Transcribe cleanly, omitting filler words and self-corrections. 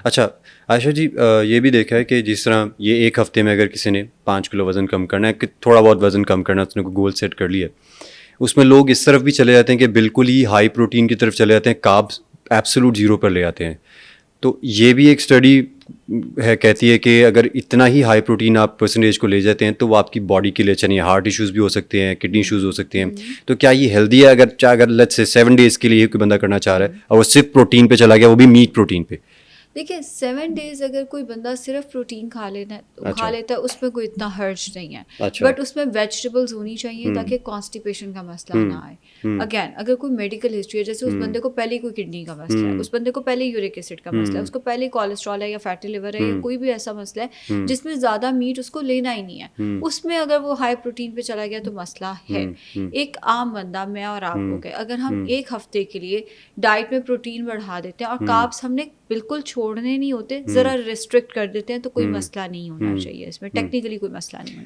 اچھا عائشہ جی، یہ بھی دیکھا ہے کہ جس طرح یہ ایک ہفتے میں اگر کسی نے 5 کلو وزن کم کرنا ہے، کہ تھوڑا بہت وزن کم کرنا ہے، اس نے کوئی گول سیٹ کر لیا ہے، اس میں لوگ اس طرف بھی چلے جاتے ہیں کہ بالکل ہی ہائی پروٹین کی طرف چلے جاتے ہیں، کاربس ایبسولوٹ زیرو پر لے آتے ہیں. تو یہ بھی ایک اسٹڈی ہے کہتی ہے کہ اگر اتنا ہی ہائی پروٹین آپ پرسنٹیج کو لے جاتے ہیں تو وہ آپ کی باڈی کے لیے اچھا نہیں ہے، ہارٹ ایشوز بھی ہو سکتے ہیں، کڈنی ایشوز ہو سکتے ہیں. تو کیا یہ ہیلدی ہے اگر لیٹس سے 7 days کے لیے کوئی بندہ کرنا چاہ رہا ہے اور وہ صرف پروٹین پہ چلا گیا، وہ بھی میٹ پروٹین پہ؟ دیکھیں 7 days اگر کوئی بندہ صرف پروٹین کھا اچھا لیتا ہے اس میں کوئی اتنا حرج نہیں ہے، اچھا بٹ اس میں ویجیٹیبلز ہونی چاہیے تاکہ کانسٹیپیشن کا مسئلہ نہ آئے. اگین اگر کوئی میڈیکل ہسٹری ہے، جیسے اس بندے کو پہلے کوئی کڈنی کا مسئلہ ہے، اس بندے کو پہلے یورک ایسڈ کا مسئلہ ہے، اس کو پہلے کولیسٹرول ہے یا فیٹی لیور ہے یا کوئی بھی ایسا مسئلہ ہے جس میں زیادہ میٹ اس کو لینا ہی نہیں ہے، اس میں اگر وہ ہائی پروٹین پہ چلا گیا تو مسئلہ ہے. ایک عام بندہ میں اور آپ ہو گئے، اگر ہم ایک ہفتے کے لیے ڈائٹ میں پروٹین بڑھا دیتے ہیں اور کاربس ہم نے بالکل چھوڑنے نہیں ہوتے، ذرا ریسٹرکٹ کر دیتے ہیں، تو کوئی مسئلہ نہیں ہونا چاہیے، اس میں ٹیکنیکلی کوئی مسئلہ نہیں ہونا